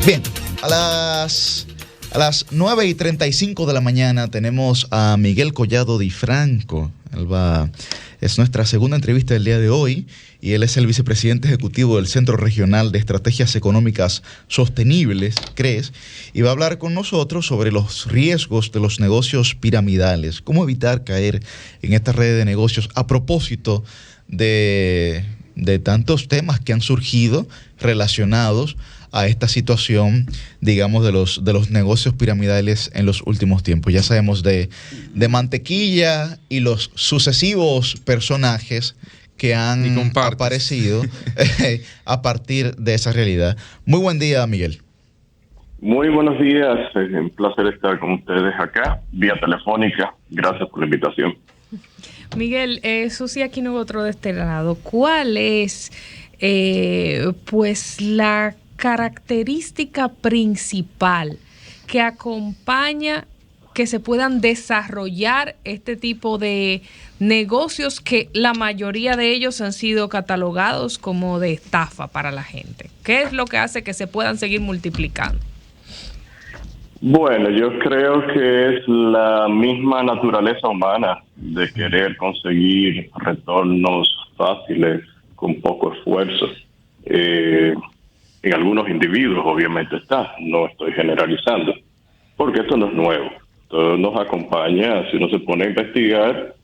Bien, a las 9:35 de la mañana tenemos a Miguel Collado Di Franco. Es nuestra segunda entrevista del día de hoy y él es el vicepresidente ejecutivo del Centro Regional de Estrategias Económicas Sostenibles, CRES, y va a hablar con nosotros sobre los riesgos de los negocios piramidales, cómo evitar caer en esta red de negocios a propósito de tantos temas que han surgido relacionados a esta situación, digamos, de los negocios piramidales en los últimos tiempos. Ya sabemos de Mantequilla y los sucesivos personajes que han aparecido a partir de esa realidad. Muy buen día, Miguel. Muy buenos días, es un placer estar con ustedes acá, vía telefónica. Gracias por la invitación. Miguel, Susi Aquino otro de este lado. ¿Cuál es, pues, la característica principal que acompaña que se puedan desarrollar este tipo de negocios que la mayoría de ellos han sido catalogados como de estafa para la gente? ¿Qué es lo que hace que se puedan seguir multiplicando? Bueno, yo creo que es la misma naturaleza humana de querer conseguir retornos fáciles con poco esfuerzo. En algunos individuos obviamente no estoy generalizando, porque esto no es nuevo. Esto nos acompaña, si uno se pone a investigar,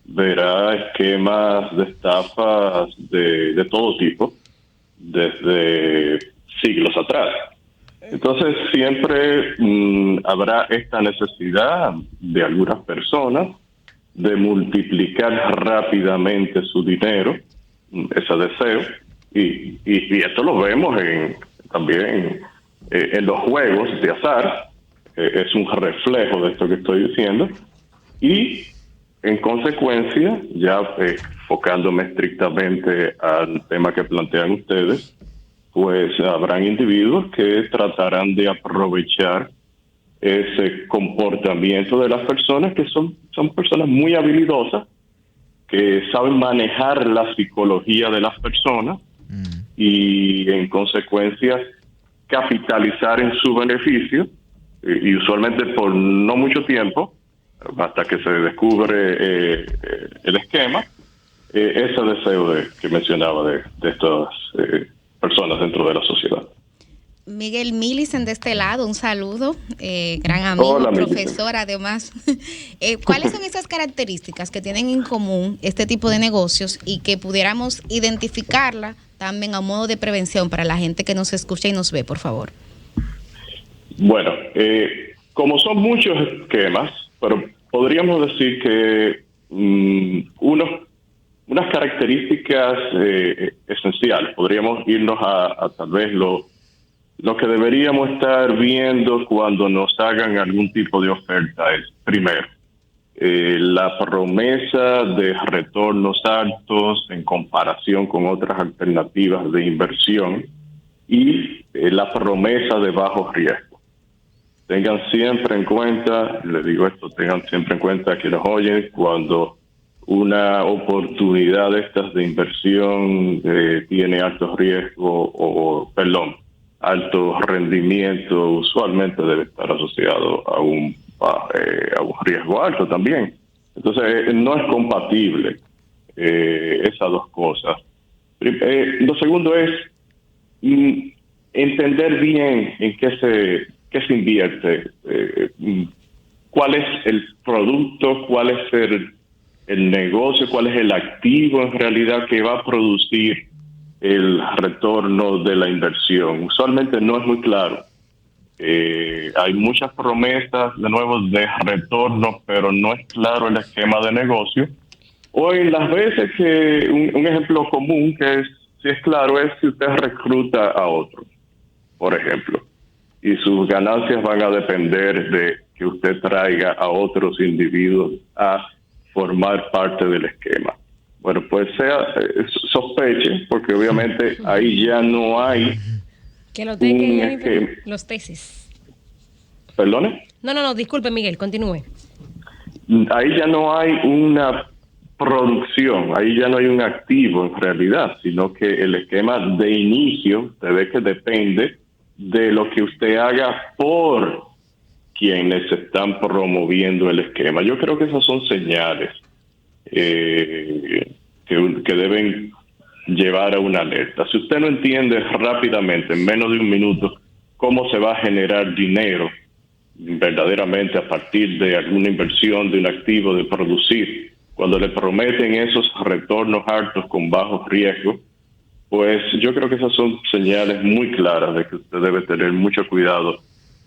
verá esquemas de estafas de todo tipo, desde siglos atrás. Entonces siempre habrá esta necesidad de algunas personas de multiplicar rápidamente su dinero, ese deseo, y esto lo vemos también en los juegos de azar, es un reflejo de esto que estoy diciendo, y en consecuencia, ya enfocándome estrictamente al tema que plantean ustedes, pues habrán individuos que tratarán de aprovechar ese comportamiento de las personas que son personas muy habilidosas, que saben manejar la psicología de las personas y en consecuencia capitalizar en su beneficio y usualmente por no mucho tiempo, hasta que se descubre el esquema, ese deseo que mencionaba de estas personas dentro de la sociedad. Miguel Millicent de este lado, un saludo, gran amigo, hola, profesor además. ¿Cuáles son esas características que tienen en común este tipo de negocios y que pudiéramos identificarla también a modo de prevención para la gente que nos escucha y nos ve, por favor? Bueno, como son muchos esquemas, pero podríamos decir que unas características esenciales, podríamos irnos a tal vez lo que deberíamos estar viendo cuando nos hagan algún tipo de oferta es, primero, la promesa de retornos altos en comparación con otras alternativas de inversión y la promesa de bajo riesgo. Tengan siempre en cuenta, les digo esto, tengan siempre en cuenta que nos oyen cuando una oportunidad de estas de inversión tiene alto riesgo alto rendimiento, usualmente debe estar asociado a un riesgo alto también. Entonces, no es compatible esas dos cosas. Lo segundo es entender bien en qué se invierte, cuál es el producto, cuál es el negocio, cuál es el activo en realidad que va a producir el retorno de la inversión. Usualmente no es muy claro. Hay muchas promesas, de nuevo, de retorno, pero no es claro el esquema de negocio. O en las veces que un ejemplo común que sí es claro es si usted recluta a otro, por ejemplo, y sus ganancias van a depender de que usted traiga a otros individuos a formar parte del esquema. Bueno, pues sospeche, porque obviamente ahí ya no hay que lo tengan los tesis. ¿Perdone? No, disculpe, Miguel, continúe. Ahí ya no hay una producción, ahí ya no hay un activo en realidad, sino que el esquema de inicio, usted ve que depende de lo que usted haga por quienes están promoviendo el esquema. Yo creo que esas son señales que deben llevar a una alerta. Si usted no entiende rápidamente, en menos de un minuto, cómo se va a generar dinero verdaderamente a partir de alguna inversión, de un activo, de producir, cuando le prometen esos retornos altos con bajos riesgos, pues yo creo que esas son señales muy claras de que usted debe tener mucho cuidado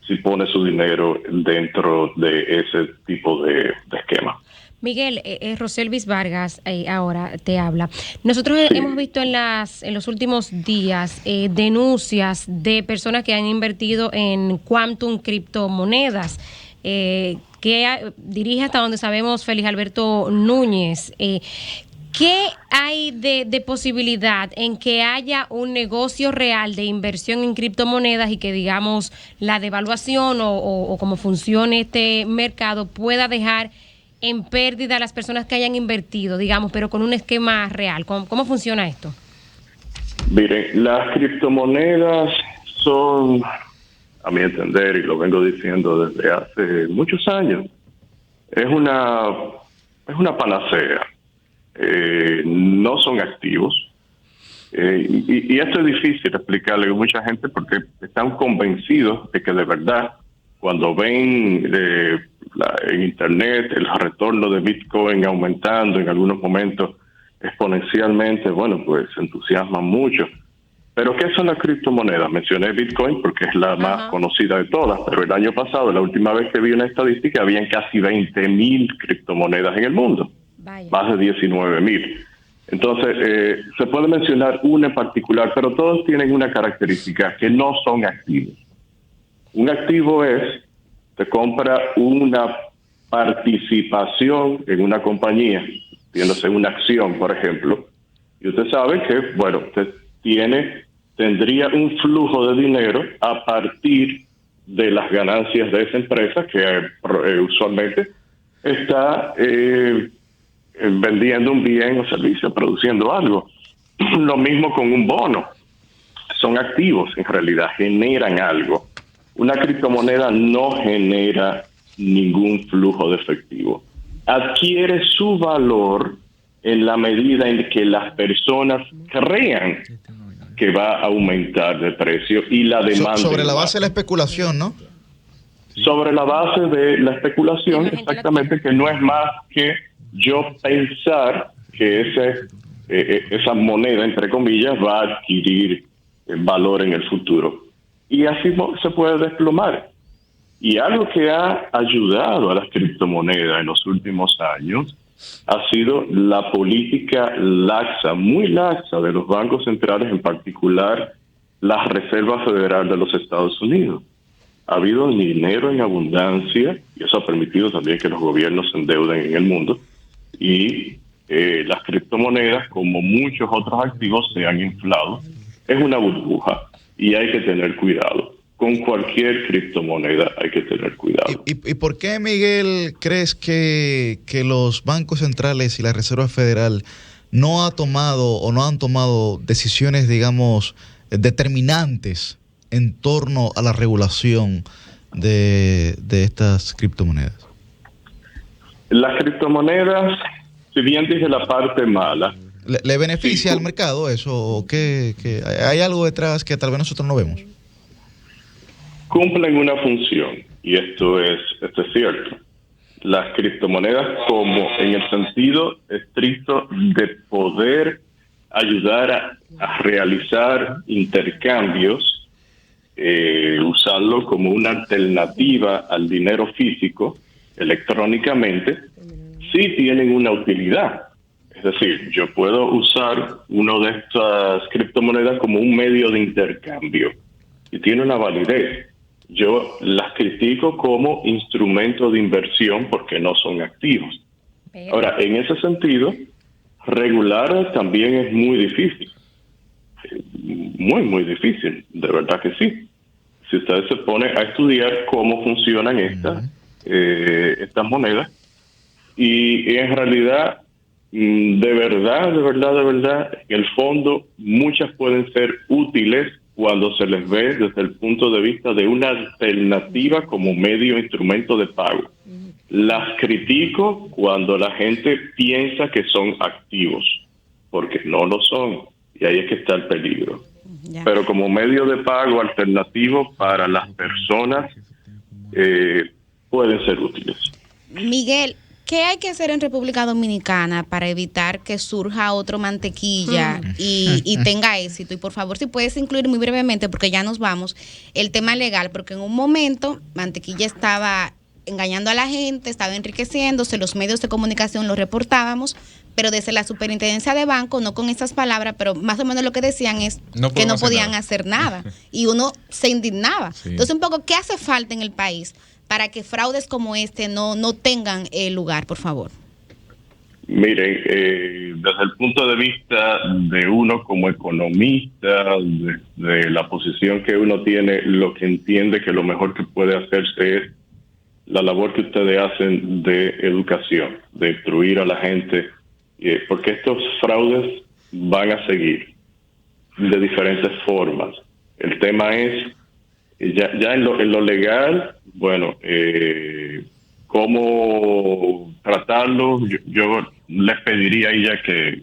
si pone su dinero dentro de ese tipo de esquema. Miguel, Roselvis Vargas ahora te habla. Nosotros hemos visto en los últimos días denuncias de personas que han invertido en quantum criptomonedas, que dirige hasta donde sabemos Félix Alberto Núñez. ¿Qué hay de posibilidad en que haya un negocio real de inversión en criptomonedas y que, digamos, la devaluación o cómo funcione este mercado pueda dejar en pérdida a las personas que hayan invertido, digamos, pero con un esquema real? ¿Cómo funciona esto? Miren, las criptomonedas son, a mi entender, y lo vengo diciendo desde hace muchos años, es una panacea. No son activos. Y esto es difícil explicarle a mucha gente porque están convencidos de que de verdad, cuando ven en Internet el retorno de Bitcoin aumentando en algunos momentos exponencialmente, bueno, pues se entusiasman mucho. Pero ¿qué son las criptomonedas? Mencioné Bitcoin porque es la más conocida de todas, pero el año pasado, la última vez que vi una estadística, habían casi 20,000 criptomonedas en el mundo. Vaya. Más de 19,000. Entonces, se puede mencionar una en particular, pero todos tienen una característica, que no son activos. Un activo es, te compra una participación en una compañía, viéndose una acción, por ejemplo, y usted sabe que, bueno, usted tendría un flujo de dinero a partir de las ganancias de esa empresa, que usualmente está vendiendo un bien o servicio, produciendo algo. Lo mismo con un bono. Son activos, en realidad, generan algo. Una criptomoneda no genera ningún flujo de efectivo. Adquiere su valor en la medida en que las personas crean que va a aumentar de precio y la demanda. Sobre la base de la especulación, ¿no? Sobre la base de la especulación, exactamente, que no es más que yo pensar que esa moneda, entre comillas, va a adquirir valor en el futuro. Y así se puede desplomar. Y algo que ha ayudado a las criptomonedas en los últimos años ha sido la política laxa, muy laxa de los bancos centrales, en particular la Reserva Federal de los Estados Unidos. Ha habido dinero en abundancia y eso ha permitido también que los gobiernos se endeuden en el mundo. Y las criptomonedas, como muchos otros activos, se han inflado. Es una burbuja y hay que tener cuidado. Con cualquier criptomoneda hay que tener cuidado. ¿Y por qué, Miguel, crees que los bancos centrales y la Reserva Federal no han tomado decisiones, digamos, determinantes en torno a la regulación de estas criptomonedas? Las criptomonedas, si bien dije la parte mala, ¿Le beneficia al mercado eso? ¿O qué hay algo detrás que tal vez nosotros no vemos? Cumplen una función, y esto es cierto. Las criptomonedas, como en el sentido estricto de poder ayudar a realizar intercambios, usarlo como una alternativa al dinero físico electrónicamente, sí tienen una utilidad. Es decir, yo puedo usar una de estas criptomonedas como un medio de intercambio y tiene una validez. Yo las critico como instrumento de inversión porque no son activos. Ahora, en ese sentido, regular también es muy difícil. Muy, muy difícil. De verdad que sí. Si usted se pone a estudiar cómo funcionan estas monedas, y en realidad de verdad, en el fondo, muchas pueden ser útiles cuando se les ve desde el punto de vista de una alternativa como medio e instrumento de pago. Las critico cuando la gente piensa que son activos, porque no lo son, y ahí es que está el peligro. Ya. Pero como medio de pago alternativo para las personas, pueden ser útiles. Miguel, ¿qué hay que hacer en República Dominicana para evitar que surja otro mantequilla y tenga éxito? Y por favor, si puedes incluir muy brevemente, porque ya nos vamos, el tema legal, porque en un momento mantequilla estaba engañando a la gente, estaba enriqueciéndose, los medios de comunicación lo reportábamos, pero desde la superintendencia de banco, no con esas palabras, pero más o menos lo que decían es que no podían hacer nada y uno se indignaba. Sí. Entonces, un poco, ¿qué hace falta en el país para que fraudes como este no tengan lugar, por favor? Miren, desde el punto de vista de uno como economista, de la posición que uno tiene, lo que entiende que lo mejor que puede hacerse es la labor que ustedes hacen de educación, de instruir a la gente, porque estos fraudes van a seguir de diferentes formas. El tema es, ya en lo legal, bueno, cómo tratarlo, yo les pediría a ella que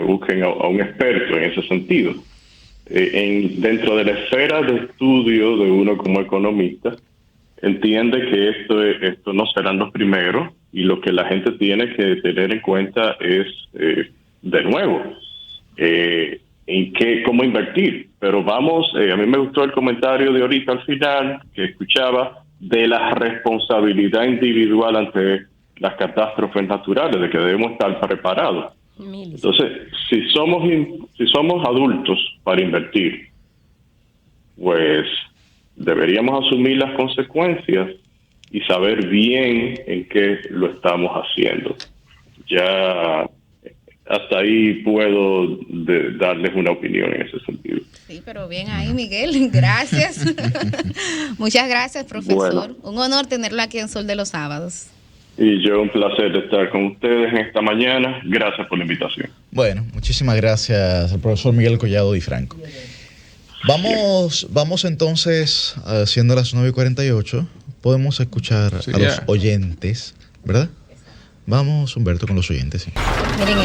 busquen a un experto en ese sentido. Dentro de la esfera de estudio de uno como economista, entiende que esto no serán los primeros, y lo que la gente tiene que tener en cuenta es, de nuevo, cómo invertir. Pero vamos, a mí me gustó el comentario de ahorita al final, que escuchaba, de la responsabilidad individual ante las catástrofes naturales, de que debemos estar preparados. Entonces, si somos adultos para invertir, pues deberíamos asumir las consecuencias y saber bien en qué lo estamos haciendo. Ya hasta ahí puedo darles una opinión en ese sentido. Sí, pero bien ahí, Miguel. Gracias. Muchas gracias, profesor. Bueno, un honor tenerlo aquí en Sol de los Sábados. Y yo un placer de estar con ustedes en esta mañana. Gracias por la invitación. Bueno, muchísimas gracias al profesor Miguel Collado Di Franco. Vamos entonces, siendo las 9:48, podemos escuchar a los oyentes, ¿verdad? Vamos, Humberto, con los oyentes. Sí. Miren